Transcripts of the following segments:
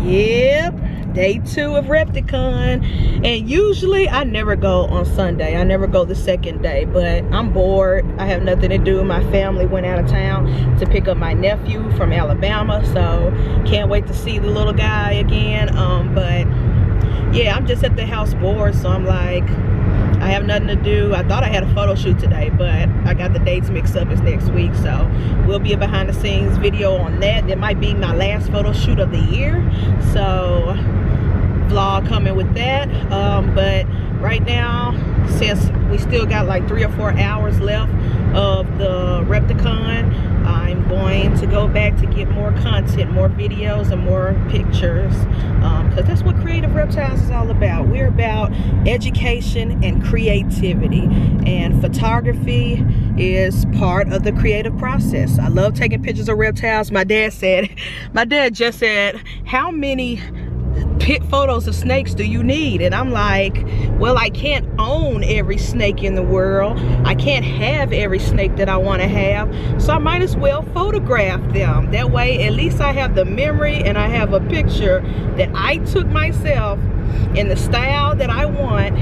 Yep, day 2 of Repticon. And usually I never go on Sunday. I never go the second day, but I'm bored. I have nothing to do. My family went out of town to pick up my nephew from Alabama, so can't wait to see the little guy again. But yeah, I'm just at the house bored, so I'm like, I have nothing to do. I thought I had a photo shoot today, but I got the dates mixed up. It's next week, so we'll be a behind the scenes video on that. That might be my last photo shoot of the year, so vlog coming with that. But right now, since we still got like 3 or 4 hours left of the Repticon, I'm going to go back to get more content, more videos, and more pictures, because that's what Creative Reptiles is all about. We're about education and creativity, and photography is part of the creative process. I love taking pictures of reptiles. My dad just said, how many photos of snakes do you need? And I'm like, well, I can't own every snake in the world. I can't have every snake that I want to have, so I might as well photograph them. That way at least I have the memory, and I have a picture that I took myself in the style that I want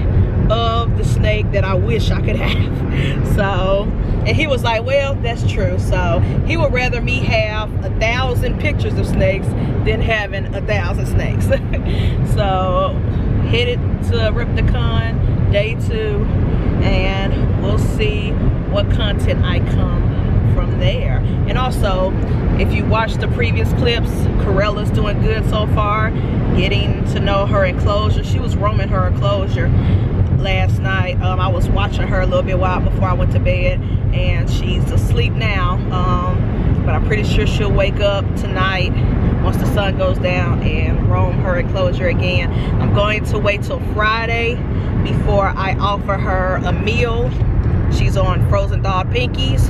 of the snake that I wish I could have. So, and he was like, well, that's true. So he would rather me have 1,000 pictures of snakes than having 1,000 snakes. So headed to Repticon day 2, and we'll see what content I come from there. And also, if you watched the previous clips, Corella's doing good so far, getting to know her enclosure. She was roaming her enclosure last night. I was watching her a little bit while before I went to bed, and she's asleep now, but I'm pretty sure she'll wake up tonight once the sun goes down and roam her enclosure again. I'm going to wait till Friday before I offer her a meal. She's on frozen dog pinkies,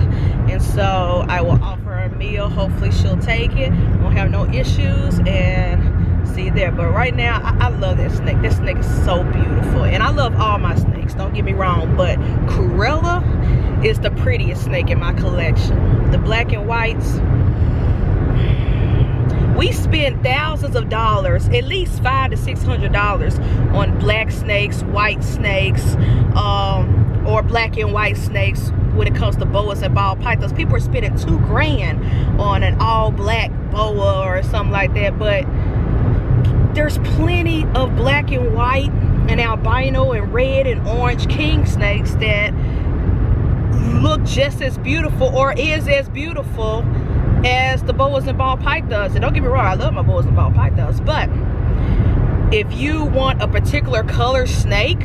and so I will offer her a meal. Hopefully she'll take it, won't have no issues, and see there. But right now, I love that snake. That snake is so beautiful, and I love all my snakes, don't get me wrong, but Corella is the prettiest snake in my collection. The black and whites, we spend thousands of dollars, at least $500 to $600 on black snakes, white snakes, or black and white snakes. When it comes to boas and ball pythons, people are spending $2 grand on an all black boa or something like that. But there's plenty of black and white and albino and red and orange king snakes that look just as beautiful, or is as beautiful as the boas and ball pythons. And don't get me wrong, I love my boas and ball pythons, but if you want a particular color snake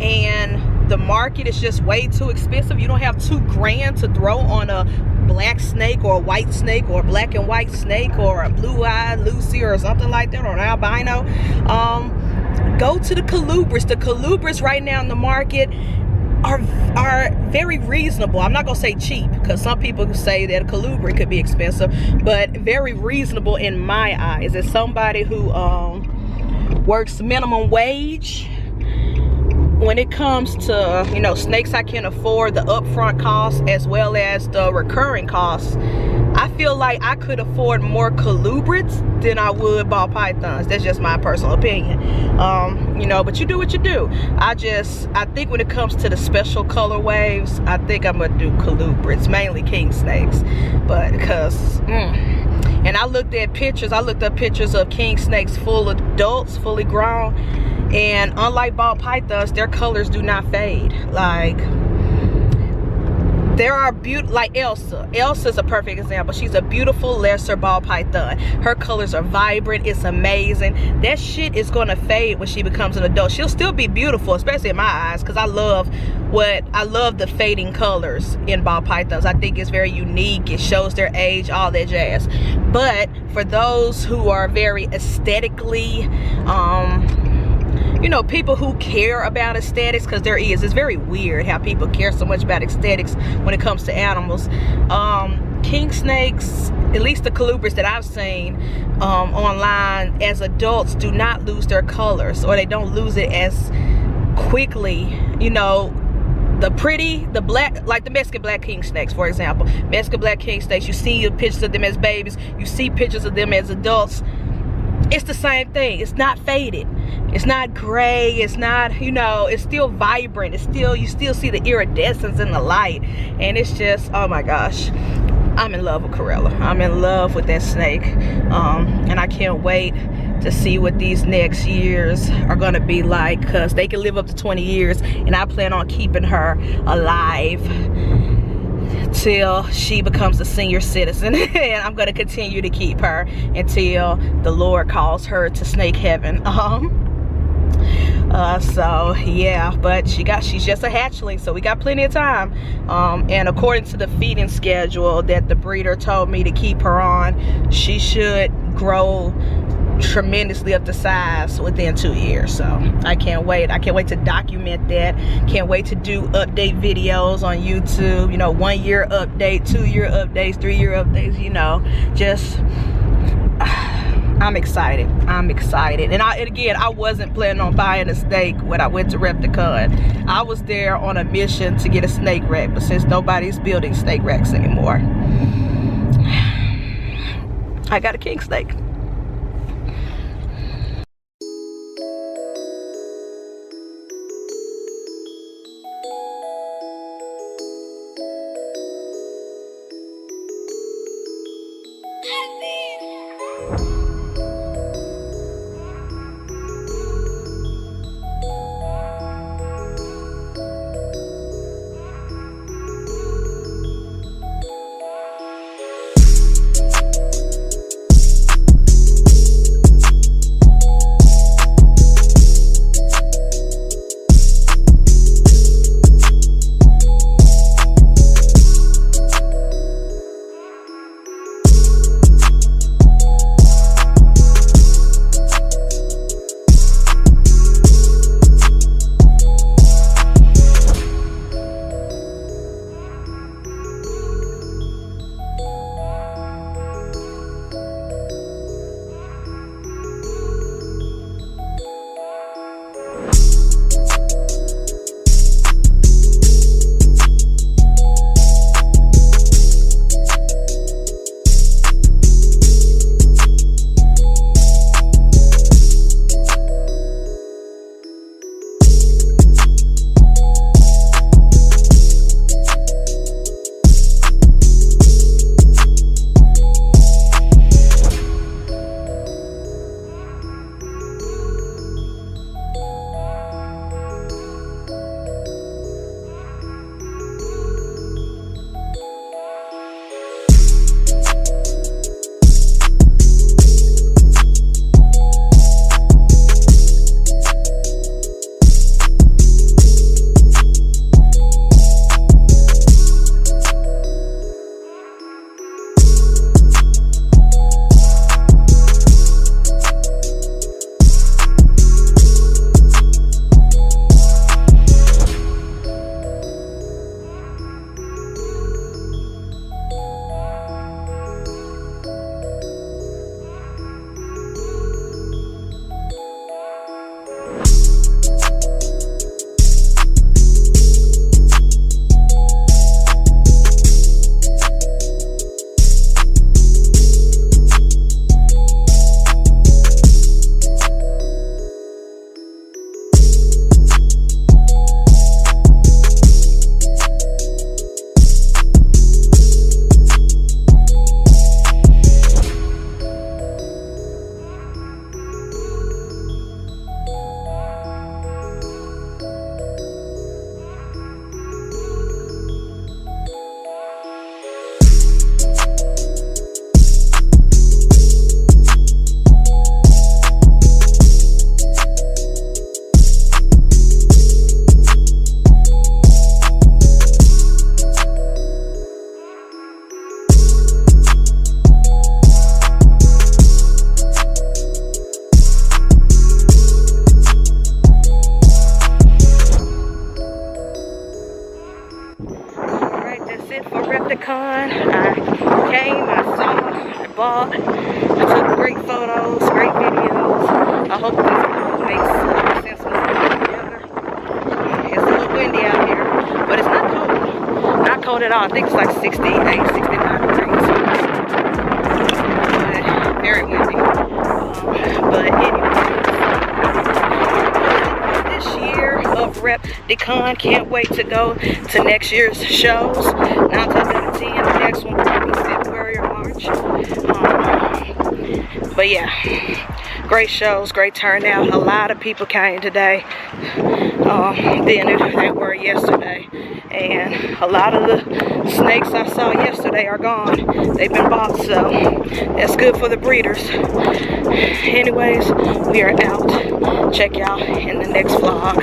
and the market is just way too expensive, you don't have $2 grand to throw on a black snake or a white snake or a black and white snake or a blue-eyed Lucy or something like that, or an albino, go to the colubrids. The colubrids right now in the market are very reasonable. I'm not gonna say cheap, because some people say that a colubrid could be expensive, but very reasonable in my eyes. As somebody who works minimum wage, when it comes to, you know, snakes, I can afford the upfront costs as well as the recurring costs. I feel like I could afford more colubrids than I would ball pythons. That's just my personal opinion. You know, but you do what you do. I think when it comes to the special color waves, I think I'm gonna do colubrids, mainly king snakes. But because and I looked up pictures of king snakes, full adults, fully grown, and unlike ball pythons, their colors do not fade. Like, there are like Elsa. Elsa's a perfect example. She's a beautiful lesser ball python. Her colors are vibrant. It's amazing. That shit is gonna fade when she becomes an adult. She'll still be beautiful, especially in my eyes, because I love the fading colors in ball pythons. I think it's very unique. It shows their age, all that jazz. But for those who are very aesthetically, you know, people who care about aesthetics, because it's very weird how people care so much about aesthetics when it comes to animals. King snakes, at least the colubrids that I've seen online, as adults do not lose their colors, or they don't lose it as quickly. You know, the black, like the Mexican black king snakes, for example. Mexican black king snakes, you see pictures of them as babies, you see pictures of them as adults. it's the same thing. It's not faded. It's not gray. It's not, you know, it's still vibrant. It's still, you still see the iridescence in the light. And it's just, oh my gosh. I'm in love with Corella. I'm in love with that snake. And I can't wait to see what these next years are gonna be like, because they can live up to 20 years, and I plan on keeping her alive till she becomes a senior citizen. And I'm gonna continue to keep her until the Lord calls her to snake heaven. So yeah, but she's just a hatchling, so we got plenty of time. And according to the feeding schedule that the breeder told me to keep her on, she should grow tremendously up to size within 2 years. So I can't wait. I can't wait to document that. Can't wait to do update videos on YouTube, you know, 1 year update, 2 year updates, 3 year updates, you know, just I'm excited. I'm excited. And again, I wasn't planning on buying a snake when I went to Repticon. I was there on a mission to get a snake rack, but since nobody's building snake racks anymore, I got a king snake. Repticon. I came, I saw, I bought, I took great photos, great videos. I hope this all makes sense with it together. It's a little windy out here, but it's not cold. Not cold at all. I think it's like 68, 69 degrees. But very windy. Repticon. Can't wait to go to next year's shows. 9 times out of 10, the next one will be February or March. But yeah, great shows, great turnout. A lot of people came today than they were yesterday. And a lot of the snakes I saw yesterday are gone. They've been bought, so that's good for the breeders. Anyways, we are out. Check y'all in the next vlog.